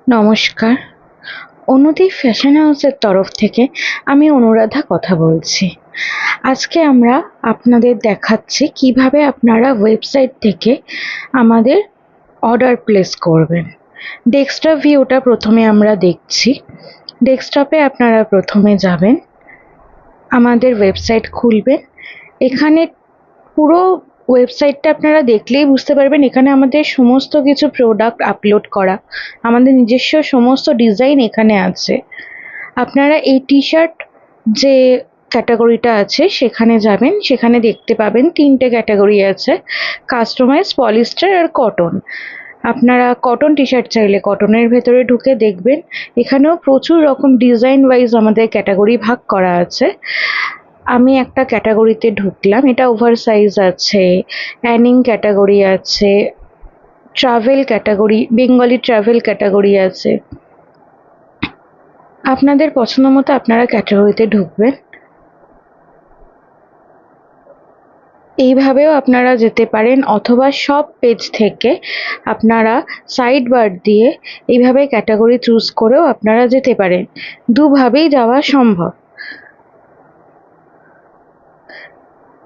নমস্কার। অনুদীপ ফ্যাশন হাউসের তরফ থেকে আমি অনুরাধা কথা বলছি। আজকে আমরা আপনাদের দেখাচ্ছি কিভাবে আপনারা ওয়েবসাইট থেকে আমাদের অর্ডার প্লেস করবেন। ডেস্কটপ ভিউটা প্রথমে আমরা দেখছি। ডেস্কটপে আপনারা প্রথমে যাবেন, আমাদের ওয়েবসাইট খুলবেন। এখানে পুরো ওয়েবসাইটটা আপনারা দেখলেই বুঝতে পারবেন এখানে আমাদের সমস্ত কিছু প্রোডাক্ট আপলোড করা, আমাদের নিজস্ব সমস্ত ডিজাইন এখানে আছে। আপনারা এই টি শার্ট যে ক্যাটাগরিটা আছে সেখানে যাবেন, সেখানে দেখতে পাবেন তিনটে ক্যাটাগরি আছে, কাস্টমাইজ, পলিস্টার আর কটন। আপনারা কটন টি শার্ট চাইলে কটনের ভেতরে ঢুকে দেখবেন এখানেও প্রচুর রকম ডিজাইন ওয়াইজ আমাদের ক্যাটাগরি ভাগ করা আছে। আমি একটা ক্যাটাগরিতে ঢুকলাম, এটা ওভার সাইজ আছে, অ্যানিং ক্যাটাগরি আছে, travel category, Bengali travel category আছে। আপনাদের পছন্দ মতো আপনারা ক্যাটাগরিতে ঢুকবেন। এইভাবেও আপনারা যেতে পারেন, অথবা সব পেজ থেকে আপনারা সাইড বার দিয়ে এইভাবে ক্যাটাগরি চুজ করেও আপনারা যেতে পারেন। দুভাবেই যাওয়া সম্ভব।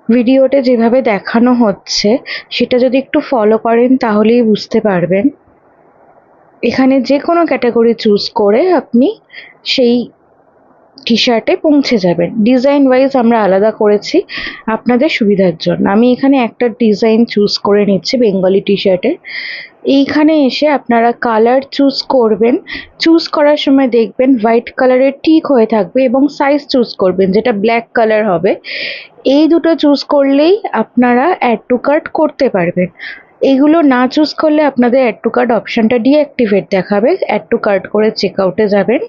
ভিডিওতে যেভাবে দেখানো হচ্ছে সেটা যদি একটু ফলো করেন তাহলেই বুঝতে পারবেন। এখানে যে কোনো ক্যাটাগরি চুজ করে আপনি সেই টি শার্টে পৌঁছে যাবেন। ডিজাইন ওয়াইজ আমরা আলাদা করেছি আপনাদের সুবিধার জন্য। আমি এখানে একটা ডিজাইন চুজ করে নিচ্ছি বেঙ্গলি টি শার্টে। এইখানে এসে আপনারা কালার চুজ করবেন। চুজ করার সময় দেখবেন হোয়াইট কালারের টিক হয়ে থাকবে এবং সাইজ চুজ করবেন যেটা ব্ল্যাক কালার হবে। এই দুটো চুজ করলেই আপনারা অ্যাড টু কার্ট করতে পারবেন। এইগুলো না চুজ করলে আপনাদের অ্যাড টু কার্ট অপশানটা ডিঅ্যাক্টিভেট দেখাবে। অ্যাড টু কার্ট করে চেক আউটে যাবেন।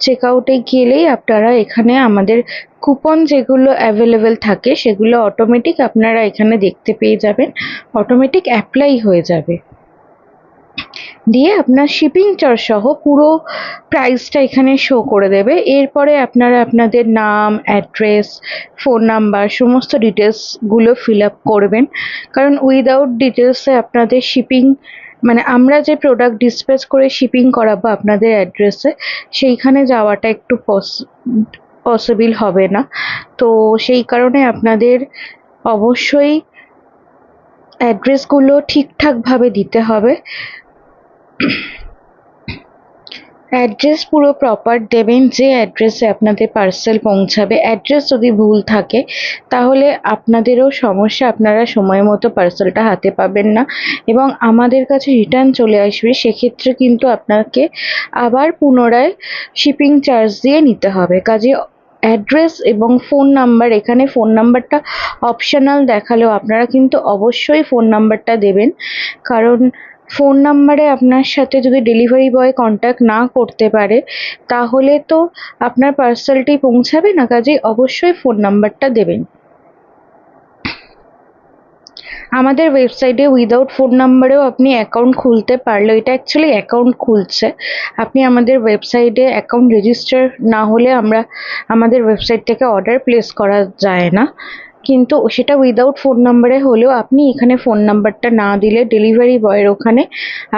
চেক আউটে গেলেই আপনারা এখানে আমাদের কুপন যেগুলো অ্যাভেলেবেল থাকে সেগুলো অটোমেটিক আপনারা এখানে দেখতে পেয়ে যাবেন, অটোমেটিক অ্যাপ্লাই হয়ে যাবে। দিয়ে আপনার শিপিং চার্জ সহ পুরো প্রাইসটা এখানে শো করে দেবে। এরপরে আপনারা আপনাদের নাম, অ্যাড্রেস, ফোন নাম্বার সমস্ত ডিটেলসগুলো ফিল আপ করবেন, কারণ উইদাউট ডিটেলসে আপনাদের শিপিং মানে আমরা যে প্রোডাক্ট ডিসপ্যাচ করে শিপিং করাবো আপনাদের অ্যাড্রেসে সেইখানে যাওয়াটা একটু পসিবল হবে না। তো সেই কারণে আপনাদের অবশ্যই অ্যাড্রেসগুলো ঠিকঠাকভাবে দিতে হবে। অ্যাড্রেস পুরো প্রপার দেবেন, যে অ্যাড্রেসে আপনাদের পার্সেল পৌঁছাবে। অ্যাড্রেস যদি ভুল থাকে তাহলে আপনাদেরও সমস্যা, আপনারা সময় মতো পার্সেলটা হাতে পাবেন না এবং আমাদের কাছে রিটার্ন চলে আসবে। সেক্ষেত্রে কিন্তু আপনাকে আবার পুনরায় শিপিং চার্জ দিয়ে নিতে হবে। কাজে অ্যাড্রেস এবং ফোন নাম্বার, এখানে ফোন নাম্বারটা অপশনাল দেখালেও আপনারা কিন্তু অবশ্যই ফোন নাম্বারটা দেবেন, কারণ ফোন নাম্বারে আপনার সাথে যদি ডেলিভারি বয় কন্ট্যাক্ট না করতে পারে তাহলে তো আপনার পার্সেলটি পৌঁছাবে না। কাজেই অবশ্যই ফোন নাম্বারটা দেবেন। আমাদের ওয়েবসাইটে উইদাউট ফোন নাম্বারেও আপনি অ্যাকাউন্ট খুলতে পারলেও, এটা অ্যাকচুয়ালি অ্যাকাউন্ট খুলছে, আপনি আমাদের ওয়েবসাইটে অ্যাকাউন্ট রেজিস্টার না হলে আমাদের ওয়েবসাইট থেকে অর্ডার প্লেস করা যায় না। কিন্তু সেটা উইদাউট ফোন নাম্বারে হলেও আপনি এখানে ফোন নাম্বারটা না দিলে ডেলিভারি বয়ের ওখানে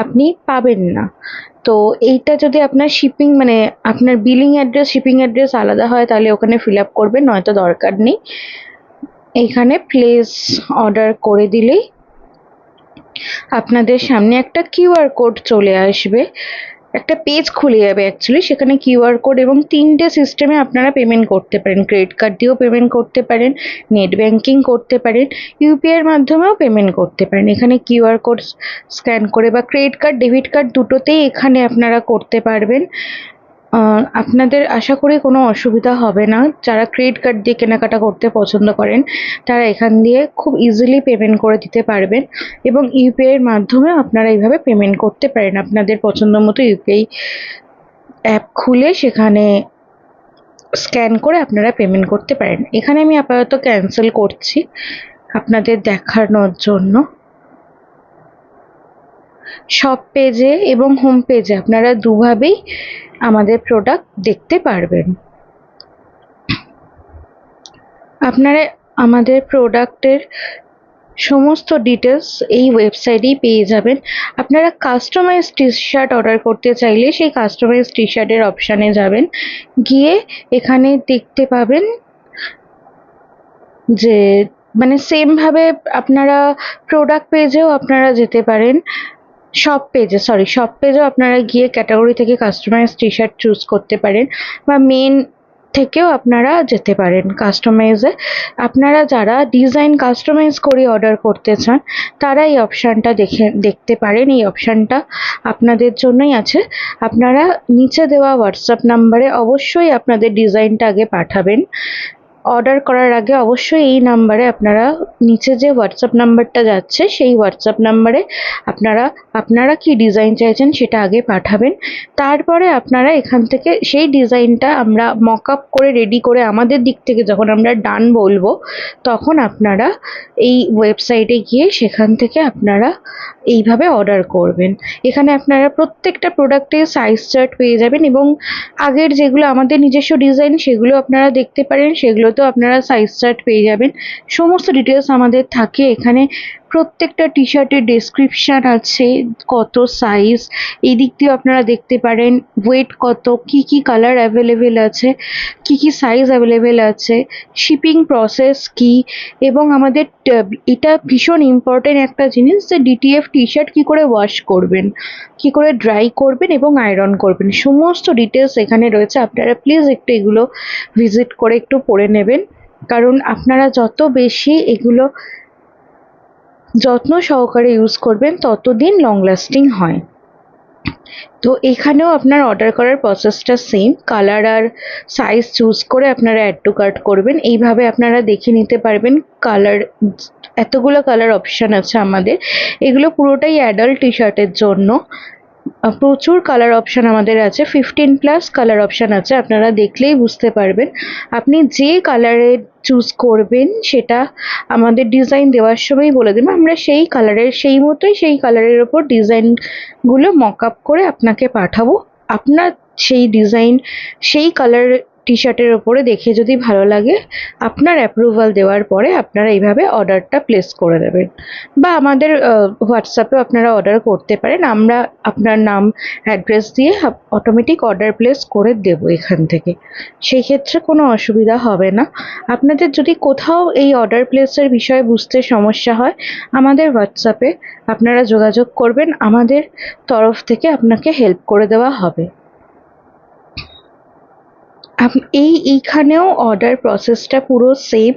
আপনি পাবেন না। তো এইটা যদি আপনার শিপিং মানে আপনার বিলিং অ্যাড্রেস, শিপিং অ্যাড্রেস আলাদা হয় তাহলে ওখানে ফিল আপ করবেন, নয়তো দরকার নেই। এইখানে প্লেস অর্ডার করে দিলেই আপনাদের সামনে একটা কিউআর কোড চলে আসবে, একটা পেজ খুলে যাবে অ্যাকচুয়ালি। সেখানে কিউআর কোড এবং তিনটে সিস্টেমে আপনারা পেমেন্ট করতে পারেন। ক্রেডিট কার্ড দিয়েও পেমেন্ট করতে পারেন, নেট ব্যাঙ্কিং করতে পারেন, ইউপিআইয়ের মাধ্যমেও পেমেন্ট করতে পারেন। এখানে কিউআর কোড স্ক্যান করে বা ক্রেডিট কার্ড, ডেবিট কার্ড দুটোতেই এখানে আপনারা করতে পারবেন। আপনাদের আশা করি কোনো অসুবিধা হবে না। যারা ক্রেডিট কার্ড দিয়ে কেনাকাটা করতে পছন্দ করেন তারা এখান দিয়ে খুব ইজিলি পেমেন্ট করে দিতে পারবেন এবং ইউপিআইয়ের মাধ্যমে আপনারা এইভাবে পেমেন্ট করতে পারেন। আপনাদের পছন্দ মতো ইউপিআই অ্যাপ খুলে সেখানে স্ক্যান করে আপনারা পেমেন্ট করতে পারেন। এখানে আমি আপাতত ক্যান্সেল করছি আপনাদের দেখানোর জন্য। শপ পেজে এবং হোম পেজে আপনারা দুভাবেই আমাদের প্রোডাক্ট দেখতে পারবেন। আপনারা আমাদের প্রোডাক্টের সমস্ত ডিটেলস এই ওয়েবসাইটেই পেয়ে যাবেন। আপনারা কাস্টমাইজ টি শার্ট অর্ডার করতে চাইলে সেই কাস্টমাইজ টি শার্টের অপশানে যাবেন, গিয়ে এখানে দেখতে পাবেন যে মানে সেমভাবে আপনারা প্রোডাক্ট পেজেও আপনারা যেতে পারেন, শপ পেজেও আপনারা গিয়ে ক্যাটাগরি থেকে কাস্টমাইজ টি শার্ট চুজ করতে পারেন, বা মেন থেকেও আপনারা যেতে পারেন কাস্টমাইজে। আপনারা যারা ডিজাইন কাস্টমাইজ করে অর্ডার করতে চান তারা এই অপশানটা দেখতে পারেন। এই অপশানটা আপনাদের জন্যই আছে। আপনারা নিচে দেওয়া হোয়াটসঅ্যাপ নাম্বারে অবশ্যই আপনাদের ডিজাইনটা আগে পাঠাবেন। অর্ডার করার আগে অবশ্যই এই নাম্বারে আপনারা নিচে যে হোয়াটসঅ্যাপ নাম্বারটা যাচ্ছে সেই হোয়াটসঅ্যাপ নাম্বারে আপনারা কি ডিজাইন চাইছেন সেটা আগে পাঠাবেন। তারপরে আপনারা এখান থেকে সেই ডিজাইনটা আমরা মক আপ করে রেডি করে আমাদের দিক থেকে যখন আমরা ডান বলবো তখন আপনারা এই ওয়েবসাইটে গিয়ে সেখান থেকে আপনারা এইভাবে অর্ডার করবেন। এখানে আপনারা প্রত্যেকটা প্রোডাক্টের সাইজ চার্ট পেয়ে যাবেন, এবং আগের যেগুলো আমাদের নিজস্ব ডিজাইন সেগুলো আপনারা দেখতে পারেন, সেগুলোতেও আপনারা সাইজ চার্ট পেয়ে যাবেন। সমস্ত ডিটেলস আমাদের থাকে এখানে। প্রত্যেকটা টি শার্টের ডেসক্রিপশান আছে, কত সাইজ, এই দিক দিয়েও আপনারা দেখতে পারেন, ওয়েট কত, কি কি কালার অ্যাভেলেবেল আছে, কি কি সাইজ অ্যাভেলেবেল আছে, শিপিং প্রসেস কি, এবং আমাদের এটা ভীষণ ইম্পর্টেন্ট একটা জিনিস যে ডিটিএফ টি শার্ট কী করে ওয়াশ করবেন, কি করে ড্রাই করবেন এবং আয়রন করবেন, সমস্ত ডিটেলস এখানে রয়েছে। আপনারা প্লিজ একটু এগুলো ভিজিট করে একটু পড়ে নেবেন, কারণ আপনারা যত বেশি এগুলো যত্ন সহকারে ইউজ করবেন ততদিন লং লাস্টিং হয়। তো এখানেও আপনার অর্ডার করার প্রসেসটা সেম, কালার আর সাইজ চুজ করে আপনারা অ্যাড টু কার্ট করবেন। এইভাবে আপনারা দেখে নিতে পারবেন কালার, এতগুলো কালার অপশান আছে আমাদের, এগুলো পুরোটাই অ্যাডাল্ট টি শার্টের জন্য। প্রচুর কালার অপশান আমাদের আছে, 15+ কালার অপশান আছে, আপনারা দেখলেই বুঝতে পারবেন। আপনি যে কালারের চুজ করবেন সেটা আমাদের ডিজাইন দেওয়ার সময় বলে দেবেন, আমরা সেই কালারের সেই মতোই সেই কালারের ওপর ডিজাইনগুলো মক আপ করে আপনাকে পাঠাবো। আপনার সেই ডিজাইন সেই কালার টি শার্টের ওপরে দেখে যদি ভালো লাগে, আপনার অ্যাপ্রুভাল দেওয়ার পরে আপনারা এইভাবে অর্ডারটা প্লেস করে দেবেন, বা আমাদের হোয়াটসঅ্যাপেও আপনারা অর্ডার করতে পারেন। আমরা আপনার নাম অ্যাড্রেস দিয়ে অটোমেটিক অর্ডার প্লেস করে দেবো এখান থেকে, সেই ক্ষেত্রে কোনো অসুবিধা হবে না। আপনাদের যদি কোথাও এই অর্ডার প্লেসের বিষয়ে বুঝতে সমস্যা হয়, আমাদের হোয়াটসঅ্যাপে আপনারা যোগাযোগ করবেন, আমাদের তরফ থেকে আপনাকে হেল্প করে দেওয়া হবে। এইখানেও অর্ডার প্রসেসটা পুরো সেম,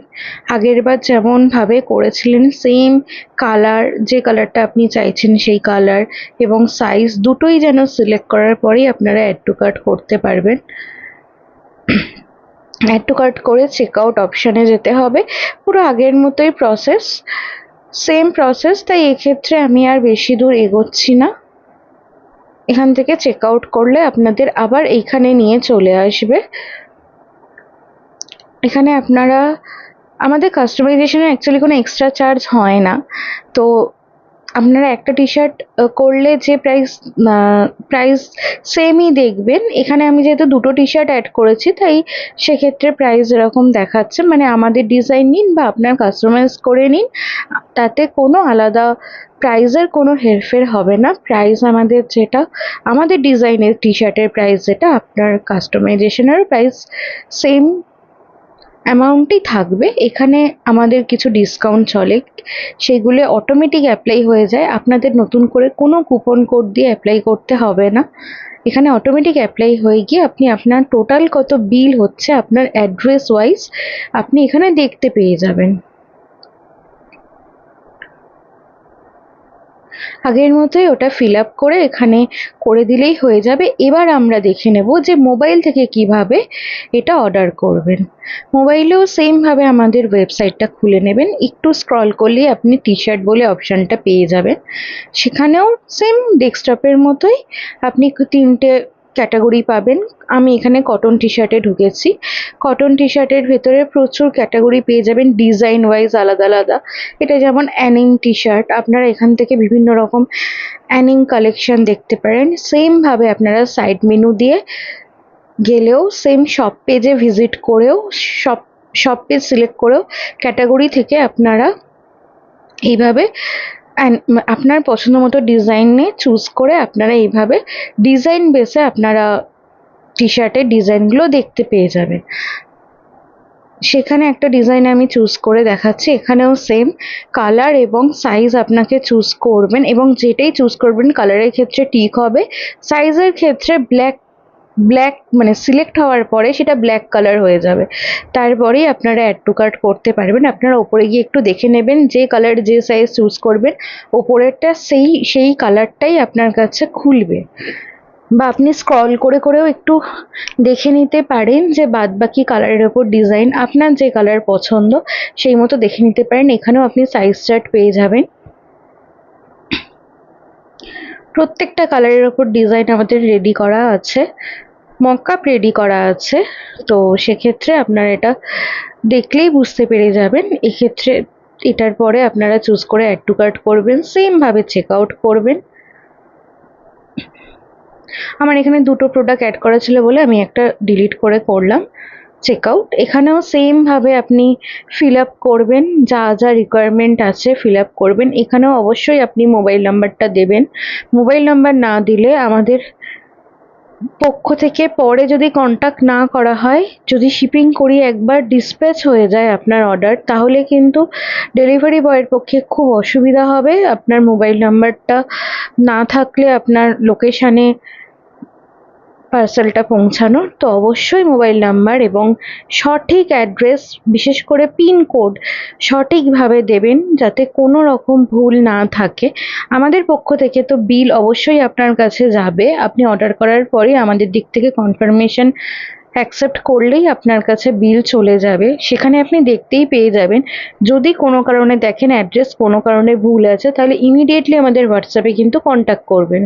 আগেরবার যেমনভাবে করেছিলেন সেম কালার, যে কালারটা আপনি চাইছেন সেই কালার এবং সাইজ দুটোই যেন সিলেক্ট করার পরেই আপনারা অ্যাড টু কার্ট করতে পারবেন। অ্যাড টু কার্ট করে চেক আউট অপশানে যেতে হবে, পুরো আগের মতোই প্রসেস, সেম প্রসেস। তাই এক্ষেত্রে আমি আর বেশি দূর এগোচ্ছি না। এখান থেকে চেক আউট করলে আপনাদের আবার এইখানে নিয়ে চলে আসবে। এখানে আপনারা, আমাদের কাস্টমাইজেশনের অ্যাকচুয়ালি কোনো এক্সট্রা চার্জ হয় না, তো আপনারা একটা টি শার্ট করলে যে প্রাইস সেমই দেখবেন। এখানে আমি যেহেতু দুটো টি শার্ট অ্যাড করেছি তাই সেক্ষেত্রে প্রাইস এরকম দেখাচ্ছে, মানে আমাদের ডিজাইন নিন বা আপনার কাস্টমাইজ করে নিন, তাতে কোনো আলাদা প্রাইসের কোনো হেরফের হবে না। প্রাইস আমাদের যেটা, আমাদের ডিজাইনের টি শার্টের প্রাইস যেটা, আপনার কাস্টমাইজেশনেরও প্রাইস সেম অ্যামাউন্টই থাকবে। এখানে আমাদের কিছু ডিসকাউন্ট চলে, সেগুলো অটোমেটিক অ্যাপ্লাই হয়ে যায়, আপনাদের নতুন করে কোনো কুপন কোড দিয়ে অ্যাপ্লাই করতে হবে না। এখানে অটোমেটিক অ্যাপ্লাই হয়ে গিয়ে আপনি আপনার টোটাল কত বিল হচ্ছে আপনার অ্যাড্রেস ওয়াইজ আপনি এখানে দেখতে পেয়ে যাবেন। আগের মতোই ওটা ফিল আপ করে এখানে করে দিলেই হয়ে যাবে। এবার আমরা দেখে নেব যে মোবাইল থেকে কিভাবে এটা অর্ডার করবেন। মোবাইলেও সেমভাবে আমাদের ওয়েবসাইটটা খুলে নেবেন, একটু স্ক্রল করলেই আপনি টি শার্ট বলে অপশানটা পেয়ে যাবেন। সেখানেও সেম ডেস্কটপের মতোই আপনি 3টে ক্যাটাগরি পাবেন। আমি এখানে কটন টি শার্টে ঢুকেছি। কটন টি শার্টের ভেতরে প্রচুর ক্যাটাগরি পেয়ে যাবেন ডিজাইন ওয়াইজ আলাদা আলাদা। এটা যেমন অ্যানিং টি শার্ট, আপনারা এখান থেকে বিভিন্ন রকম অ্যানিং কালেকশন দেখতে পারেন। সেমভাবে আপনারা সাইড মেনু দিয়ে গেলেও সেম শপ পেজে ভিজিট করেও শপ পেজ সিলেক্ট করেও ক্যাটাগরি থেকে আপনারা এইভাবে আপনার পছন্দ মতো ডিজাইনে চুজ করে আপনারা এইভাবে ডিজাইন বেসে আপনারা টি শার্টের ডিজাইনগুলো দেখতে পেয়ে যাবেন। সেখানে একটা ডিজাইন আমি চুজ করে দেখাচ্ছি। এখানেও সেম কালার এবং সাইজ আপনাকে চুজ করবেন, এবং যেটাই চুজ করবেন কালারের ক্ষেত্রে টিক হবে, সাইজের ক্ষেত্রে ব্ল্যাক ব্ল্যাক মানে সিলেক্ট হওয়ার পরে সেটা ব্ল্যাক কালার হয়ে যাবে, তারপরেই আপনারা অ্যাড টু কার্ট করতে পারবেন। আপনারা ওপরে গিয়ে একটু দেখে নেবেন, যে কালার যে সাইজ চুজ করবেন ওপরেরটা সেই কালারটাই আপনার কাছে খুলবে, বা আপনি স্ক্রল করে করেও একটু দেখে নিতে পারেন যে বাদবাকি কালারের ওপর ডিজাইন আপনার যে কালার পছন্দ সেই মতো দেখে নিতে পারেন। এখানেও আপনি সাইজ চার্ট পেয়ে যাবেন। প্রত্যেকটা কালারের ওপর ডিজাইন আমাদের রেডি করা আছে, মকআপ রেডি করা আছে। তো সেক্ষেত্রে আপনারা এটা দেখলেই বুঝতে পেরে যাবেন। এক্ষেত্রে এটার পরে আপনারা চুজ করে অ্যাড টু কার্ট করবেন, সেম ভাবে চেক আউট করবেন। আমার এখানে দুটো প্রোডাক্ট অ্যাড করা ছিল বলে আমি একটা ডিলিট করে করলাম চেক আউট। এখানেও সেম ভাবে আপনি ফিল আপ করবেন, যা যা রিকোয়ারমেন্ট আছে ফিল আপ করবেন। এখানেও অবশ্যই আপনি মোবাইল নাম্বারটা দেবেন। মোবাইল নাম্বার না দিলে আমাদের পক্ষ থেকে পরে যদি কন্ট্যাক্ট না করা হয়, যদি শিপিং করি একবার ডিসপ্যাচ হয়ে যায় আপনার অর্ডার, তাহলে কিন্তু ডেলিভারি বয়ের পক্ষে খুব অসুবিধা হবে। আপনার মোবাইল নাম্বারটা না থাকলে আপনার লোকেশানে পার্সেলটা পৌঁছানোর, তো অবশ্যই মোবাইল নাম্বার এবং সঠিক অ্যাড্রেস, বিশেষ করে পিনকোড সঠিকভাবে দেবেন যাতে কোনো রকম ভুল না থাকে। আমাদের পক্ষ থেকে তো বিল অবশ্যই আপনার কাছে যাবে, আপনি অর্ডার করার পরেই আমাদের দিক থেকে কনফার্মেশন অ্যাকসেপ্ট করলেই আপনার কাছে বিল চলে যাবে। সেখানে আপনি দেখতেই পেয়ে যাবেন, যদি কোনো কারণে দেখেন অ্যাড্রেস কোনো কারণে ভুল আছে তাহলে ইমিডিয়েটলি আমাদের হোয়াটসঅ্যাপে কিন্তু কন্ট্যাক্ট করবেন।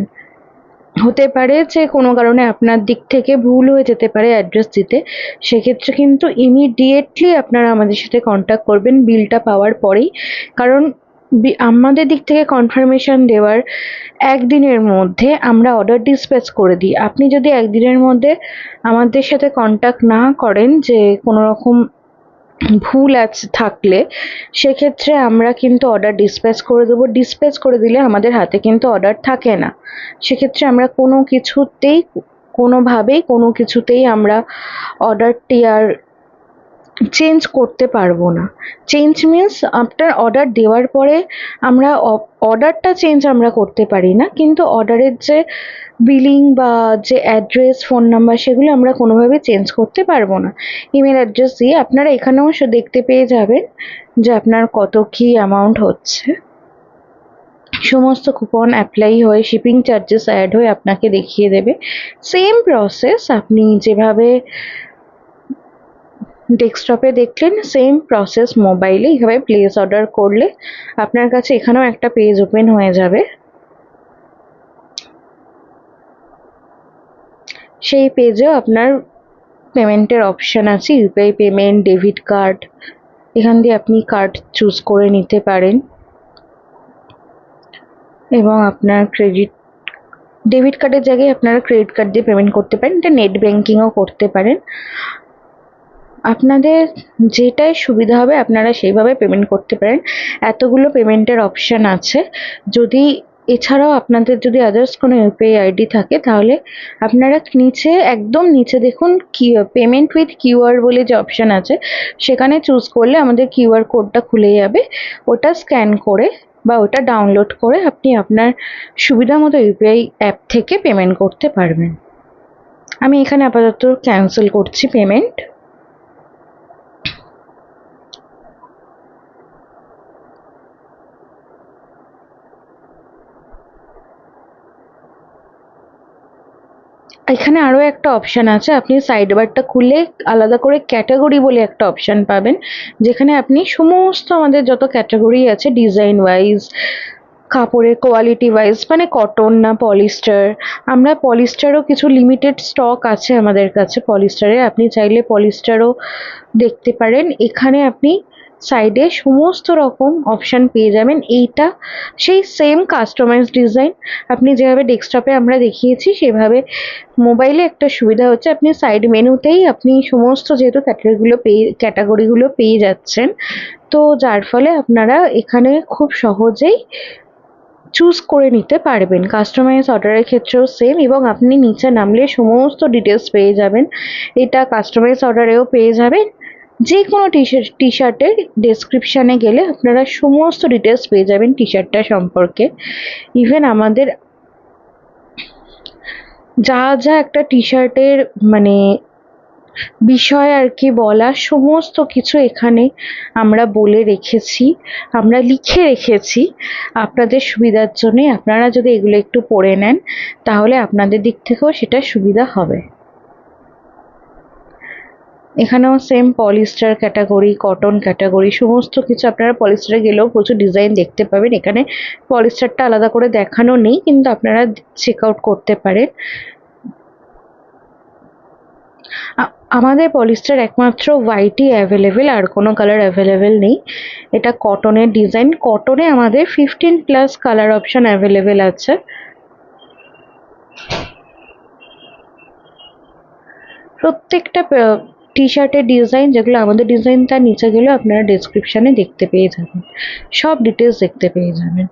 হতে পারে যে কোনো কারণে আপনার দিক থেকে ভুল হয়ে যেতে পারে অ্যাড্রেস দিতে, সেক্ষেত্রে কিন্তু ইমিডিয়েটলি আপনারা আমাদের সাথে কন্ট্যাক্ট করবেন বিলটা পাওয়ার পরেই। কারণ আমাদের দিক থেকে কনফার্মেশন দেওয়ার একদিনের মধ্যে আমরা অর্ডার ডিসপ্যাচ করে দিই। আপনি যদি একদিনের মধ্যে আমাদের সাথে কন্ট্যাক্ট না করেন যে কোনো রকম ভুল আছে থাকলে, সেক্ষেত্রে আমরা কিন্তু অর্ডার ডিসপ্যাচ করে দেবো। ডিসপ্যাচ করে দিলে আমাদের হাতে কিন্তু অর্ডার থাকে না, সেক্ষেত্রে আমরা কোনো কিছুতেই আমরা অর্ডারটি আর চেঞ্জ করতে পারবো না। চেঞ্জ মিন্স আপনার অর্ডার দেওয়ার পরে আমরা অর্ডারটা চেঞ্জ আমরা করতে পারি না, কিন্তু অর্ডারের যে বিলিং বা যে অ্যাড্রেস, ফোন নাম্বার সেগুলো আমরা কোনোভাবে চেঞ্জ করতে পারবো না। ইমেল অ্যাড্রেস দিয়ে আপনারা এখানেও দেখতে পেয়ে যাবেন যে আপনার কত কী অ্যামাউন্ট হচ্ছে। সমস্ত কুপন অ্যাপ্লাই হয়ে শিপিং চার্জেস অ্যাড হয়ে আপনাকে দেখিয়ে দেবে। সেম প্রসেস, আপনি যেভাবে ডেস্কটপে দেখলেন সেম প্রসেস মোবাইলে এইভাবে প্লেস অর্ডার করলে আপনার কাছে এখানেও একটা পেজ ওপেন হয়ে যাবে। সেই পেজেও আপনার পেমেন্টের অপশান আছে, ইউপিআই পেমেন্ট, ডেবিট কার্ড, এখান দিয়ে আপনি কার্ড চুজ করে নিতে পারেন, এবং আপনার ডেবিট কার্ডের জায়গায় আপনারা ক্রেডিট কার্ড দিয়ে পেমেন্ট করতে পারেন। এটা নেট ব্যাঙ্কিংও করতে পারেন। আপনাদের যেটাই সুবিধা হবে আপনারা সেইভাবে পেমেন্ট করতে পারেন। এতগুলো পেমেন্টের অপশান আছে। যদি এছাড়াও আপনাদের যদি আদার্স কোনো ইউপিআই আইডি থাকে তাহলে আপনারা একদম নিচে দেখুন পেমেন্ট উইথ কিউআর বলে যে অপশান আছে, সেখানে চুজ করলে আমাদের কিউআর কোডটা খুলে যাবে। ওটা স্ক্যান করে বা ওটা ডাউনলোড করে আপনি আপনার সুবিধা মতো ইউপিআই অ্যাপ থেকে পেমেন্ট করতে পারবেন। আমি এখানে আপাতত ক্যান্সেল করছি পেমেন্ট। এখানে আরও একটা অপশান আছে, আপনি সাইড বারটা খুলে আলাদা করে ক্যাটাগরি বলে একটা অপশান পাবেন, যেখানে আপনি সমস্ত আমাদের যত ক্যাটাগরি আছে ডিজাইন ওয়াইজ, কাপড়ের কোয়ালিটি ওয়াইজ, মানে কটন না পলিস্টার, আমরা পলিস্টারও কিছু লিমিটেড স্টক আছে আমাদের কাছে পলিস্টারে, আপনি চাইলে পলিস্টারও দেখতে পারেন। এখানে আপনি সাইডে সমস্ত রকম অপশান পেয়ে যাবেন। এইটা সেই সেম কাস্টমাইজ ডিজাইন, আপনি যেভাবে ডেস্কটপে আমরা দেখিয়েছি সেভাবে মোবাইলে একটা সুবিধা হচ্ছে আপনি সাইড মেনুতেই আপনি সমস্ত যেহেতু ক্যাটাগরিগুলো পেয়ে যাচ্ছেন, তো যার ফলে আপনারা এখানে খুব সহজেই চুজ করে নিতে পারবেন। কাস্টমাইজ অর্ডারের ক্ষেত্রেও সেম, এবং আপনি নিচে নামলে সমস্ত ডিটেলস পেয়ে যাবেন। এটা কাস্টমাইজ অর্ডারেও পেয়ে যাবেন। যে কোনো টি শার্টের ডেসক্রিপশানে গেলে আপনারা সমস্ত ডিটেলস পেয়ে যাবেন টি শার্টটা সম্পর্কে। ইভেন আমাদের যা যা একটা টি শার্টের মানে বিষয় আর কি বলা, সমস্ত কিছু এখানে আমরা বলে রেখেছি, আমরা লিখে রেখেছি আপনাদের সুবিধার জন্যে। আপনারা যদি এগুলো একটু পড়ে নেন তাহলে আপনাদের দিক থেকেও সেটা সুবিধা হবে। এখানেও same polyester category, cotton category, সমস্ত কিছু আপনারা পলিস্টারে গেলেও প্রচুর ডিজাইন দেখতে পাবেন। এখানে পলিস্টারটা আলাদা করে দেখানো নেই, কিন্তু আপনারা চেক আউট করতে পারেন। আমাদের পলিস্টার একমাত্র হোয়াইটই অ্যাভেলেবেল, আর কোনো কালার অ্যাভেলেবেল নেই। এটা কটনের ডিজাইন, কটনে আমাদের 15+ কালার অপশান অ্যাভেলেবেল আছে। প্রত্যেকটা টি শার্টের ডিজাইন, যেগুলো আমাদের ডিজাইন তার নিচে গেলেও আপনারা ডেসক্রিপশানে দেখতে পেয়ে যাবেন, সব ডিটেলস দেখতে পেয়ে যাবেন।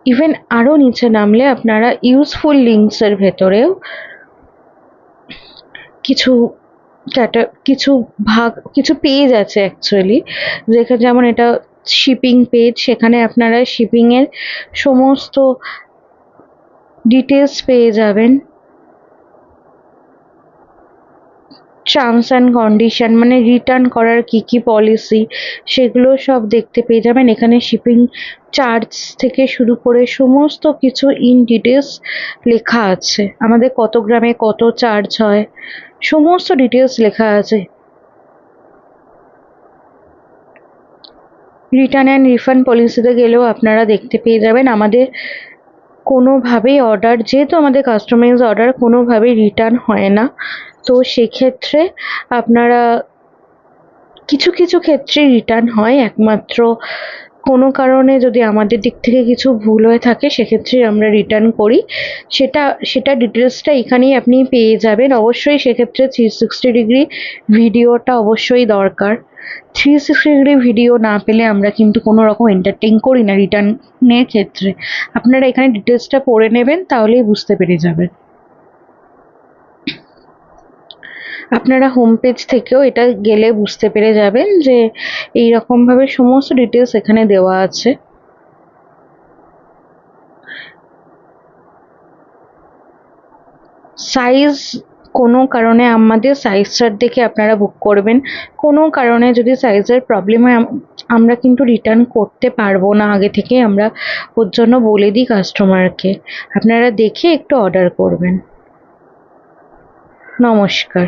ইভেন আরও নিচে নামলে আপনারা ইউজফুল লিঙ্কসের ভেতরেও কিছু কিছু পেজ আছে অ্যাকচুয়ালি, যেখানে যেমন এটা শিপিং পেজ, সেখানে আপনারা শিপিংয়ের সমস্ত ডিটেলস পেয়ে যাবেন। টার্মস অ্যান্ড কন্ডিশন মানে রিটার্ন করার কি পলিসি, সেগুলো সব দেখতে পেয়ে যাবেন। এখানে শিপিং চার্জ থেকে শুরু করে সমস্ত কিছু ইন ডিটেলস লেখা আছে। আমাদের কত গ্রামে কত চার্জ হয়, সমস্ত ডিটেলস লেখা আছে। রিটার্ন অ্যান্ড রিফান্ড পলিসিতে গেলেও আপনারা দেখতে পেয়ে যাবেন। আমাদের কোনোভাবেই অর্ডার, যেহেতু আমাদের কাস্টমাইজ অর্ডার, কোনোভাবেই রিটার্ন হয় না। তো সেক্ষেত্রে আপনারা কিছু কিছু ক্ষেত্রে রিটার্ন হয়, একমাত্র কোনো কারণে যদি আমাদের দিক থেকে কিছু ভুল হয়ে থাকে সেক্ষেত্রে আমরা রিটার্ন করি। সেটা ডিটেলসটা এখানেই আপনি পেয়ে যাবেন। অবশ্যই সেক্ষেত্রে 360 ডিগ্রি ভিডিওটা অবশ্যই দরকার। 360 ডিগ্রি ভিডিও না পেলে আমরা কিন্তু কোনো রকম এন্টারটেইন করি না রিটার্নের ক্ষেত্রে। আপনারা এখানে ডিটেলসটা পড়ে নেবেন, তাহলেই বুঝতে পেরে যাবেন। আপনারা হোম পেজ থেকেও এটা গেলে বুঝতে পেরে যাবেন যে এইরকমভাবে সমস্ত ডিটেলস এখানে দেওয়া আছে। সাইজ, কোনো কারণে আমাদের সাইজ চার্ট দেখে আপনারা বুক করবেন। কোনো কারণে যদি সাইজের প্রবলেম হয় আমরা কিন্তু রিটার্ন করতে পারবো না, আগে থেকে আমরা ওর জন্য বলে দিই কাস্টমারকে। আপনারা দেখে একটু অর্ডার করবেন। নমস্কার।